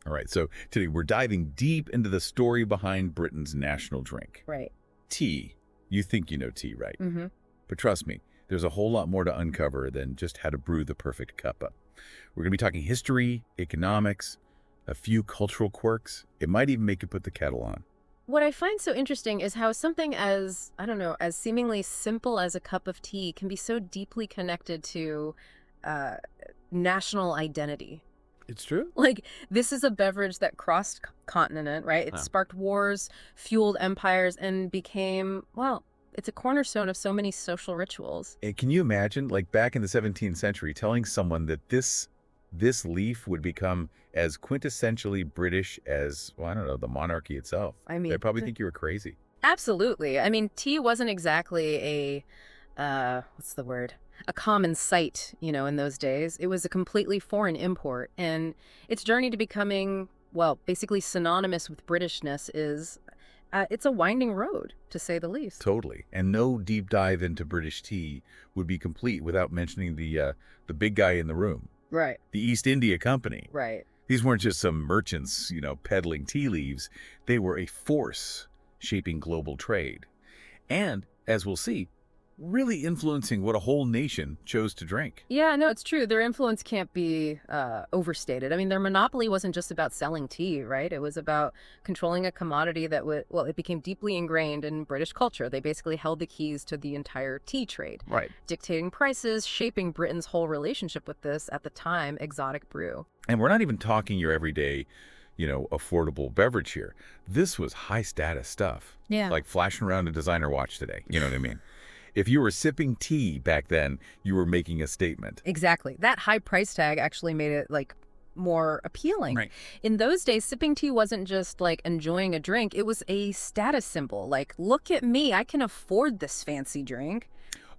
All right, so today we're diving deep into the story behind Britain's national drink. Right. Tea. You think you know tea, right? Mm-hmm. But trust me, there's a whole lot more to uncover than just how to brew the perfect cuppa. We're going to be talking history, economics, a few cultural quirks. It might even make you put the kettle on. What I find so interesting is how something as, I don't know, as seemingly simple as a cup of tea can be so deeply connected to uh, national identity. It's true. Like, this is a beverage that crossed continent, right? It Huh. sparked wars, fueled empires, and became, well, it's a cornerstone of so many social rituals. And can you imagine, like back in the 17th century, telling someone that this leaf would become as quintessentially British as, well, I don't know, the monarchy itself? I mean, They'd probably think you were crazy. absolutely. I mean, tea wasn't exactly what's the word? A common sight, in those days. It was a completely foreign import. And its journey to becoming, well, basically synonymous with Britishness is, it's a winding road, to say the least. Totally. And no deep dive into British tea would be complete without mentioning the big guy in the room, Right, the East India Company. right. These weren't just some merchants, peddling tea leaves. They were a force shaping global trade. And, as we'll see, really influencing what a whole nation chose to drink. Yeah, no, it's true. Their influence can't be overstated. I mean, their monopoly wasn't just about selling tea, right? It was about controlling a commodity that it became deeply ingrained in British culture. They basically held the keys to the entire tea trade, Right. dictating prices, shaping Britain's whole relationship with this, at the time, exotic brew. And we're not even talking your everyday, affordable beverage here. This was high status stuff. Yeah. Like flashing around a designer watch today. You know what I mean? If you were sipping tea back then, you were making a statement. Exactly. That high price tag actually made it more appealing. Right. In those days, sipping tea wasn't just like enjoying a drink. It was a status symbol. Like, look at me, I can afford this fancy drink.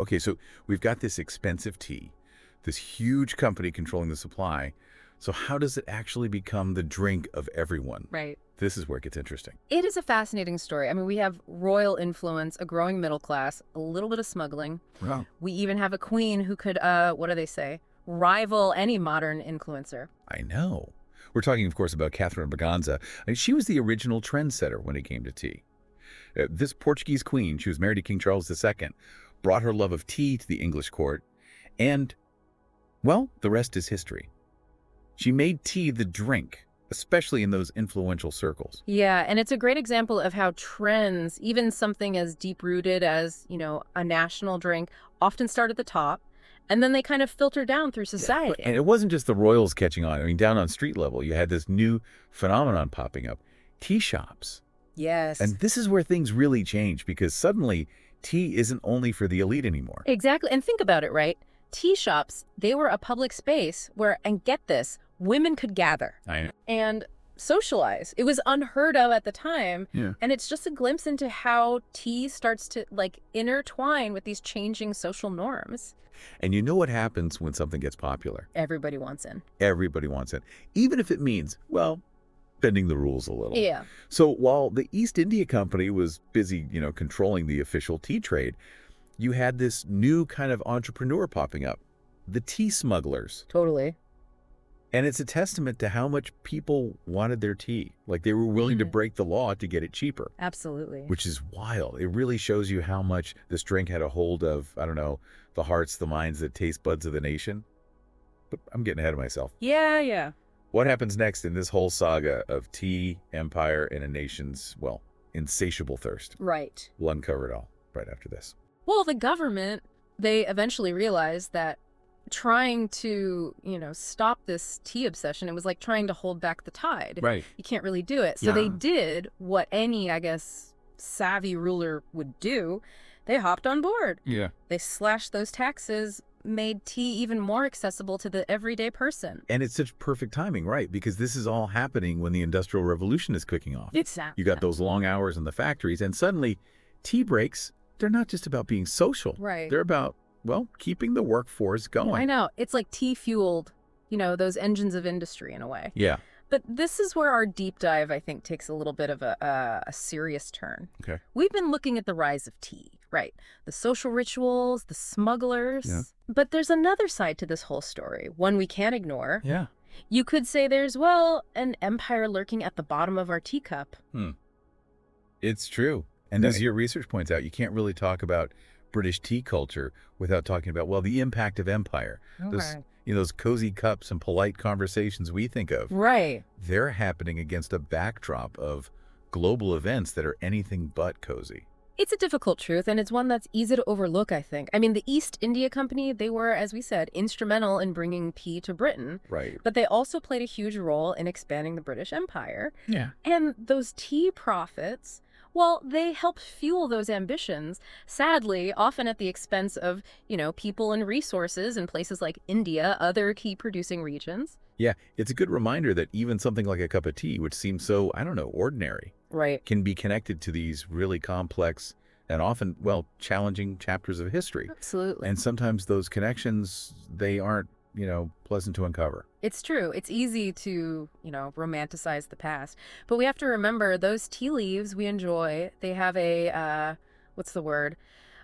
Okay, so we've got this expensive tea, this huge company controlling the supply. So how does it actually become the drink of everyone? Right. This is where it gets interesting. It is a fascinating story. I mean, we have royal influence, a growing middle class, a little bit of smuggling. Wow. We even have a queen who could, what do they say, rival any modern influencer. I know. We're talking, of course, about Catherine Braganza. I mean, she was the original trendsetter when it came to tea. This Portuguese queen, she was married to King Charles II, brought her love of tea to the English court, and, well, the rest is history. She made tea the drink, especially in those influential circles. Yeah, and it's a great example of how trends, even something as deep-rooted as, a national drink, often start at the top, and then they kind of filter down through society. And it wasn't just the royals catching on. I mean, down on street level, you had this new phenomenon popping up, tea shops. Yes. And this is where things really change, because suddenly tea isn't only for the elite anymore. Exactly. And think about it, right? Tea shops, they were a public space where, and get this, women could gather I know. and socialize. It was unheard of at the time. Yeah. And it's just a glimpse into how tea starts to intertwine with these changing social norms. And you know what happens when something gets popular? Everybody wants in. Everybody wants it, even if it means, well, bending the rules a little. Yeah. So while the East India Company was busy, controlling the official tea trade, you had this new kind of entrepreneur popping up, the tea smugglers. Totally. And it's a testament to how much people wanted their tea. Like they were willing to break the law to get it cheaper. Absolutely. Which is wild. It really shows you how much this drink had a hold of, I don't know, the hearts, the minds, the taste buds of the nation. But I'm getting ahead of myself. Yeah. What happens next in this whole saga of tea, empire, and a nation's, well, insatiable thirst? Right. We'll uncover it all right after this. Well, the government, they eventually realized that trying to, stop this tea obsession, it was like trying to hold back the tide. Right. You can't really do it. So they did what any, I guess, savvy ruler would do. They hopped on board. Yeah. They slashed those taxes, made tea even more accessible to the everyday person. And it's such perfect timing, right? Because this is all happening when the Industrial Revolution is kicking off. Exactly. You got those long hours in the factories, and suddenly tea breaks, they're not just about being social. Right. They're about, well, keeping the workforce going. I know. It's like tea fueled, those engines of industry in a way. Yeah. But this is where our deep dive, I think, takes a little bit of a serious turn. Okay. We've been looking at the rise of tea, right? The social rituals, the smugglers. Yeah. But there's another side to this whole story, one we can't ignore. Yeah. You could say there's, well, an empire lurking at the bottom of our teacup. Hmm. It's true. And as your research points out, you can't really talk about British tea culture without talking about, well, the impact of empire. Those, Okay. those cozy cups and polite conversations we think of, Right. they're happening against a backdrop of global events that are anything but cozy. It's a difficult truth, and it's one that's easy to overlook, I think. I mean, the East India Company, they were, as we said, instrumental in bringing tea to Britain, Right. but they also played a huge role in expanding the British Empire. Yeah. And those tea profits, well, they helped fuel those ambitions, sadly, often at the expense of, people and resources in places like India, other key producing regions. Yeah, it's a good reminder that even something like a cup of tea, which seems so, I don't know, ordinary, Right. can be connected to these really complex and often, well, challenging chapters of history. Absolutely. And sometimes those connections, they aren't, pleasant to uncover. It's true. It's easy to, romanticize the past. But we have to remember those tea leaves we enjoy, they have what's the word?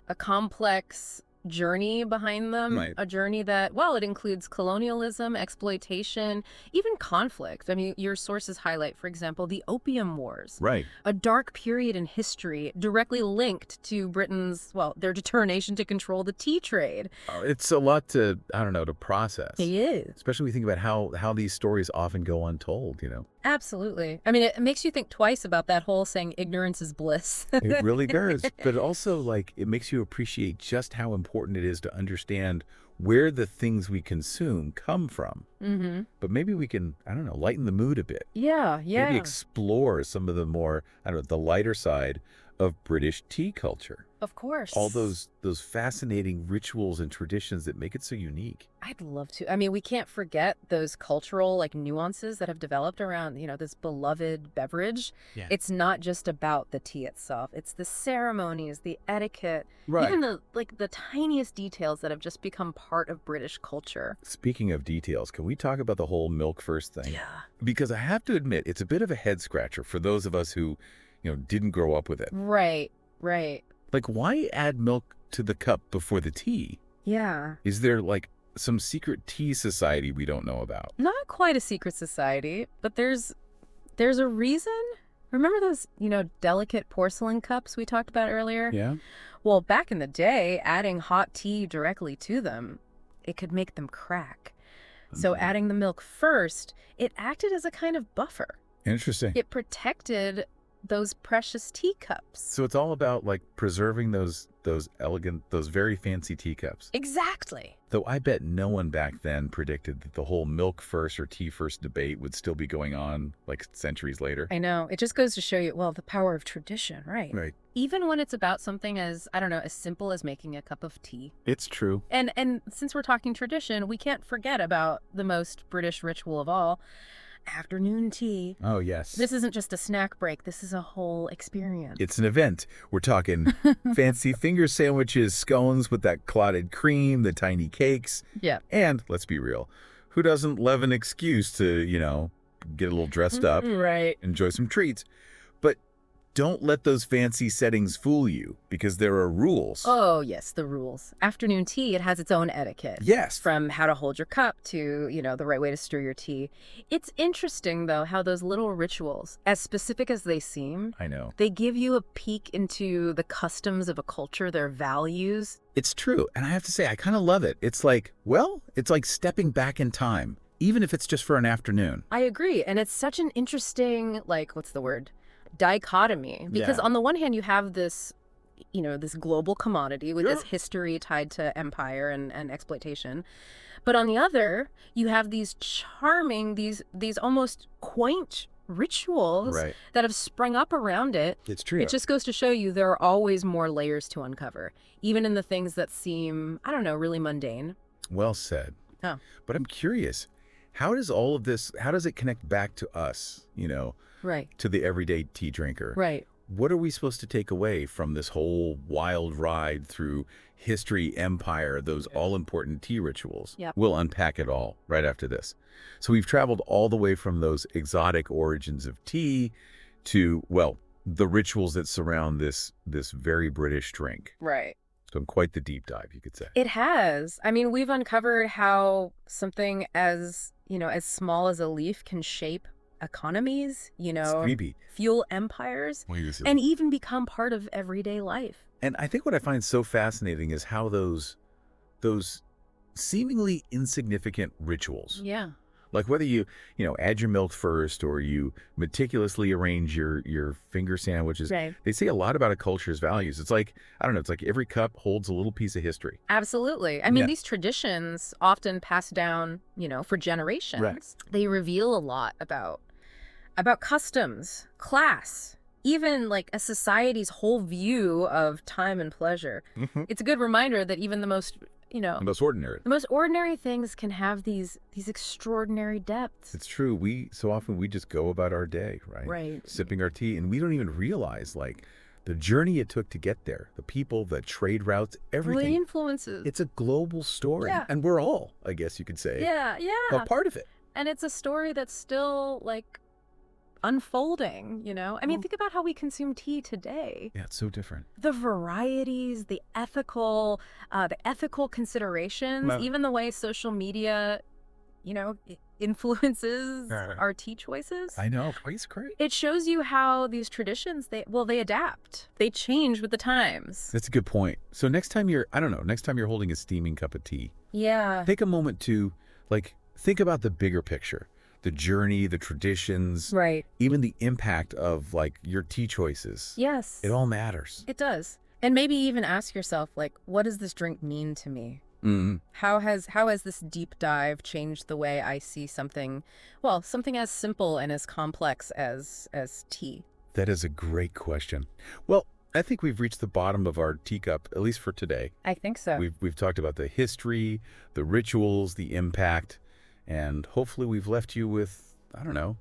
A complex journey behind them. Right. A journey that, well, it includes colonialism, exploitation, even conflict. I mean, your sources highlight, for example, the Opium Wars. Right. A dark period in history directly linked to Britain's, well, their determination to control the tea trade. It's a lot to, I don't know, to process. It is. Especially when we think about how these stories often go untold, Absolutely. I mean, it makes you think twice about that whole saying ignorance is bliss. It really does. But also, it makes you appreciate just how important it is to understand where the things we consume come from. Mm-hmm. But maybe we can, I don't know, lighten the mood a bit. Yeah, Maybe explore some of the more, I don't know, the lighter side of British tea culture. Of course. All those fascinating rituals and traditions that make it so unique. I'd love to. I mean, we can't forget those cultural nuances that have developed around, this beloved beverage. Yeah. It's not just about the tea itself. It's the ceremonies, the etiquette, Right. even the tiniest details that have just become part of British culture. Speaking of details, can we talk about the whole milk first thing? Yeah. Because I have to admit, it's a bit of a head scratcher for those of us who, didn't grow up with it. Right, right. Why add milk to the cup before the tea? Yeah. Is there, some secret tea society we don't know about? Not quite a secret society, but there's a reason. Remember those, delicate porcelain cups we talked about earlier? Yeah? Well, back in the day, adding hot tea directly to them, it could make them crack. So adding the milk first, it acted as a kind of buffer. Interesting. It protected those precious teacups. So it's all about, preserving those elegant, those very fancy teacups. Exactly. Though I bet no one back then predicted that the whole milk first or tea first debate would still be going on, centuries later. I know. It just goes to show you, well, the power of tradition, right? Right. Even when it's about something as, I don't know, as simple as making a cup of tea. It's true. And since we're talking tradition, we can't forget about the most British ritual of all, afternoon tea. Oh, yes. This isn't just a snack break. This is a whole experience. It's an event. We're talking fancy finger sandwiches, scones with that clotted cream, the tiny cakes. Yeah. And, let's be real, who doesn't love an excuse to, get a little dressed up, Right. enjoy some treats? But don't let those fancy settings fool you, because there are rules. Oh, yes, the rules. Afternoon tea, it has its own etiquette. Yes. From how to hold your cup to, the right way to stir your tea. It's interesting, though, how those little rituals, as specific as they seem, I know. they give you a peek into the customs of a culture, their values. It's true. And I have to say, I kind of love it. It's like stepping back in time, even if it's just for an afternoon. I agree. And it's such an interesting, what's the word? Dichotomy. Because Yeah. on the one hand, you have this, this global commodity with this history tied to empire and exploitation. But on the other, you have these charming, these almost quaint rituals Right. that have sprung up around it. It's true. It just goes to show you there are always more layers to uncover, even in the things that seem, I don't know, really mundane. Well said. Oh. But I'm curious, how does all of this, how does it connect back to us, Right. to the everyday tea drinker? Right. What are we supposed to take away from this whole wild ride through history, empire, those all-important tea rituals? Yep. We'll unpack it all right after this. So we've traveled all the way from those exotic origins of tea to, well, the rituals that surround this very British drink. Right. So quite the deep dive, you could say. It has. I mean, we've uncovered how something as, as small as a leaf can shape economies, It's creepy. fuel empires, Well, you see. and even become part of everyday life. And I think what I find so fascinating is how those seemingly insignificant rituals, Yeah. like whether you add your milk first or you meticulously arrange your finger sandwiches, Right. they say a lot about a culture's values. It's like, I don't know, it's like every cup holds a little piece of history. Absolutely. I mean, Yeah. these traditions often passed down, for generations. Right. They reveal a lot about customs, class, even like a society's whole view of time and pleasure. Hmm. It's a good reminder that even The most ordinary. the most ordinary things can have these extraordinary depths. It's true. So often we just go about our day, right? Right. Sipping our tea, and we don't even realize like the journey it took to get there, the people, the trade routes, Well, the everything. influences. It's a global story. Yeah. And we're all, I guess you could say, Yeah, a yeah. part of it. And it's a story that's still like unfolding, I mean, Oh. think about how we consume tea today. Yeah, it's so different. The varieties, the ethical considerations, No. even the way social media, influences Yeah. our tea choices. I know. It's great. It shows you how these traditions, they adapt. They change with the times. That's a good point. So next time next time you're holding a steaming cup of tea, Yeah. take a moment to think about the bigger picture, the journey, the traditions, Right. even the impact of your tea choices. Yes. It all matters. It does. And maybe even ask yourself, like, what does this drink mean to me? Mm-hmm. How has this deep dive changed the way I see something as simple and as complex as tea? That is a great question. Well, I think we've reached the bottom of our teacup, at least for today. I think so. We've talked about the history, the rituals, the impact, and hopefully we've left you with, I don't know,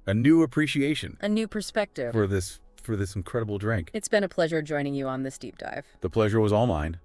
a new appreciation A new perspective. for this incredible drink. It's been a pleasure joining you on this deep dive. The pleasure was all mine.